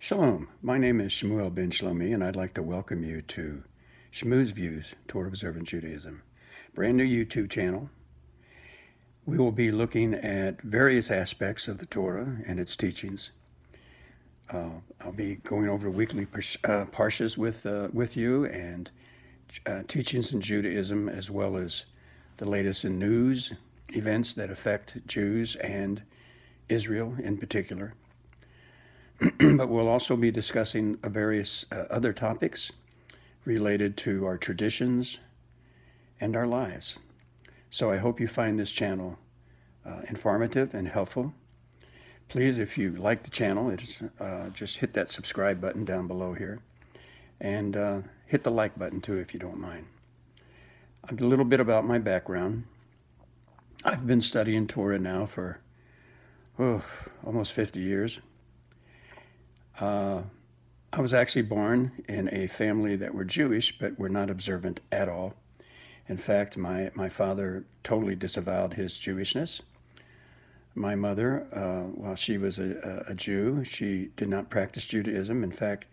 Shalom, my name is Shmuel ben Shlomi, and I'd like to welcome you to Shmu's Views toward Observant Judaism, brand new YouTube channel. We will be looking at various aspects of the Torah and its teachings. I'll be going over weekly parshas with you and teachings in Judaism, as well as the latest in news, events that affect Jews and Israel in particular. But we'll also be discussing various other topics related to our traditions and our lives. So I hope you find this channel informative and helpful. Please, if you like the channel, just hit that subscribe button down below here, and hit the like button too if you don't mind. A little bit about my background. I've been studying Torah now for almost 50 years. I was actually born in a family that were Jewish, but were not observant at all. In fact, my father totally disavowed his Jewishness. My mother, while she was a Jew, she did not practice Judaism. In fact,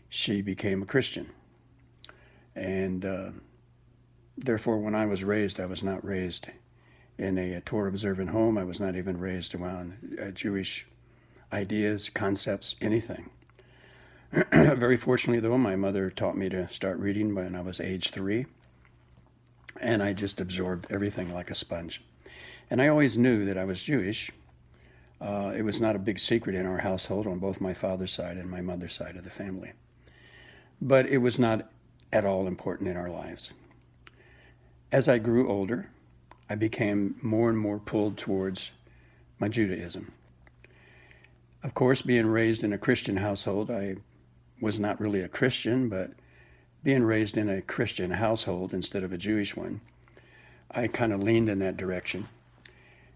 she became a Christian. And therefore, when I was raised, I was not raised in a Torah observant home. I was not even raised around Jewish ideas, concepts, anything. Very fortunately, though, my mother taught me to start reading when I was age 3, and I just absorbed everything like a sponge. And I always knew that I was Jewish. It was not a big secret in our household on both my father's side and my mother's side of the family. But it was not at all important in our lives. As I grew older, I became more and more pulled towards my Judaism. Of course, being raised in a Christian household, I was not really a Christian, but being raised in a Christian household instead of a Jewish one, I kind of leaned in that direction.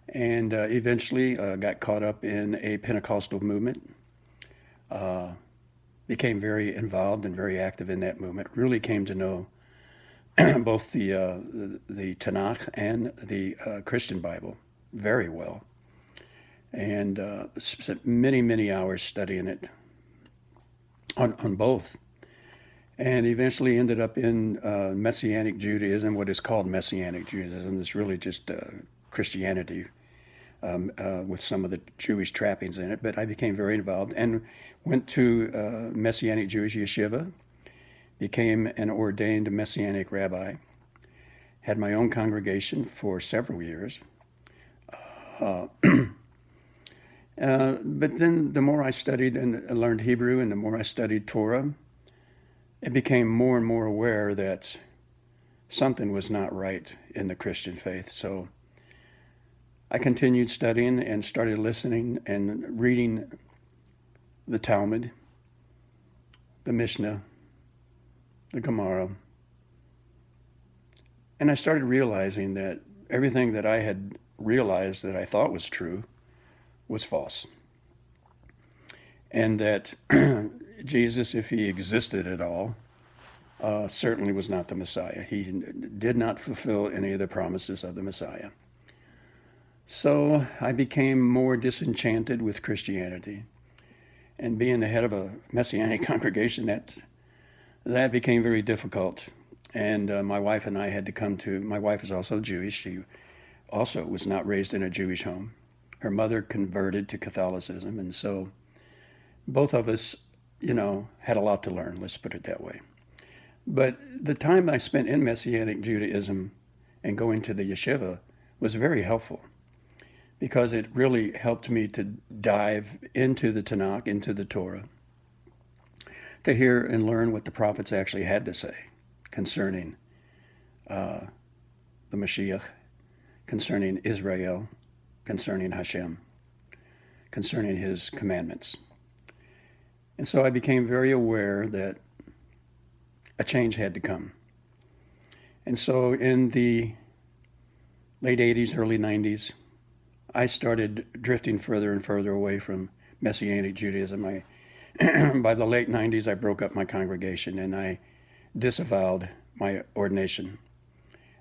And eventually got caught up in a Pentecostal movement, became very involved and very active in that movement, really came to know both the Tanakh and the Christian Bible very well. And spent many, many hours studying it on both. And eventually ended up in Messianic Judaism, what is called Messianic Judaism. It's really just Christianity with some of the Jewish trappings in it. But I became very involved and went to Messianic Jewish yeshiva, became an ordained Messianic rabbi, had my own congregation for several years. But then the more I studied and learned Hebrew and the more I studied Torah, I became more and more aware that something was not right in the Christian faith. So I continued studying and started listening and reading the Talmud, the Mishnah, the Gemara. And I started realizing that everything that I had realized that I thought was true was false. And that Jesus, if he existed at all, certainly was not the Messiah. He did not fulfill any of the promises of the Messiah. So I became more disenchanted with Christianity. And being the head of a Messianic congregation, that became very difficult. And my wife and I had to come to, my wife is also Jewish. She also was not raised in a Jewish home. Her mother converted to Catholicism, and so both of us, had a lot to learn, let's put it that way. But the time I spent in Messianic Judaism and going to the yeshiva was very helpful because it really helped me to dive into the Tanakh, into the Torah, to hear and learn what the prophets actually had to say concerning the Mashiach, concerning Israel, concerning Hashem, concerning his commandments. And so I became very aware that a change had to come. And so in the late 80s, early 90s, I started drifting further and further away from Messianic Judaism. By the late 90s, I broke up my congregation and I disavowed my ordination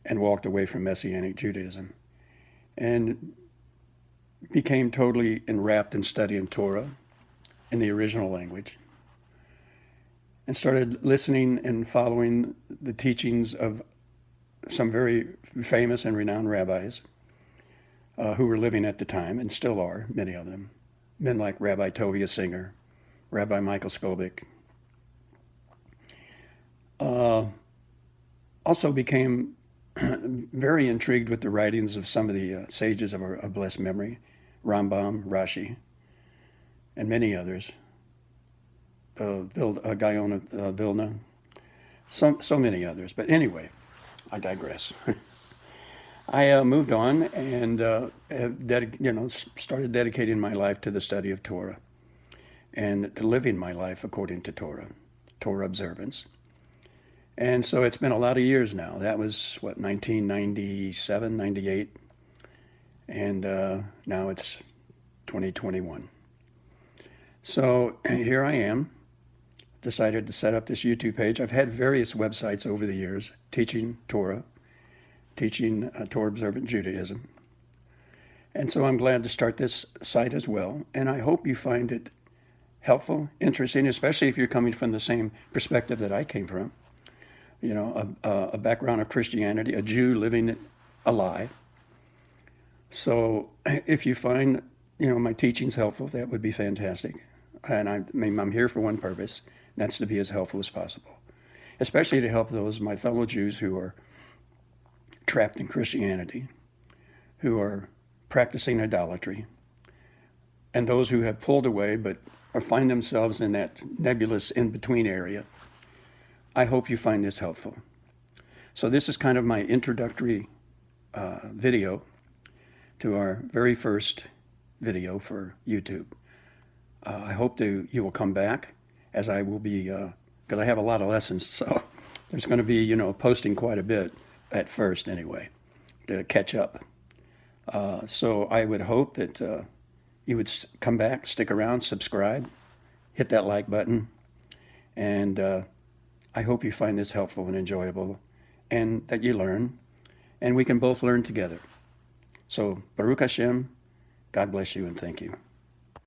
and walked away from Messianic Judaism. And became totally enwrapped in studying Torah in the original language, and started listening and following the teachings of some very famous and renowned rabbis who were living at the time, and still are, many of them. Men like Rabbi Tovia Singer, Rabbi Michael Skobik. Also became very intrigued with the writings of some of the sages of blessed memory, Rambam, Rashi, and many others. Gaon of Vilna, so many others. But anyway, I digress. I moved on and started dedicating my life to the study of Torah and to living my life according to Torah observance. And so it's been a lot of years now. That was, 1997, 98. And now it's 2021. So here I am, decided to set up this YouTube page. I've had various websites over the years teaching Torah, teaching Torah Observant Judaism. And so I'm glad to start this site as well. And I hope you find it helpful, interesting, especially if you're coming from the same perspective that I came from. A background of Christianity, a Jew living a lie. So if you find, my teachings helpful, that would be fantastic. And I'm here for one purpose, and that's to be as helpful as possible, especially to help those, my fellow Jews who are trapped in Christianity, who are practicing idolatry, and those who have pulled away but find themselves in that nebulous in-between area. I hope you find this helpful. So this is kind of my introductory video to our very first video for YouTube. I hope you will come back, as I will be, because I have a lot of lessons, so there's going to be, posting quite a bit at first anyway, to catch up. So I would hope that you would come back, stick around, subscribe, hit that like button, and I hope you find this helpful and enjoyable, and that you learn, and we can both learn together. So, Baruch Hashem, God bless you and thank you.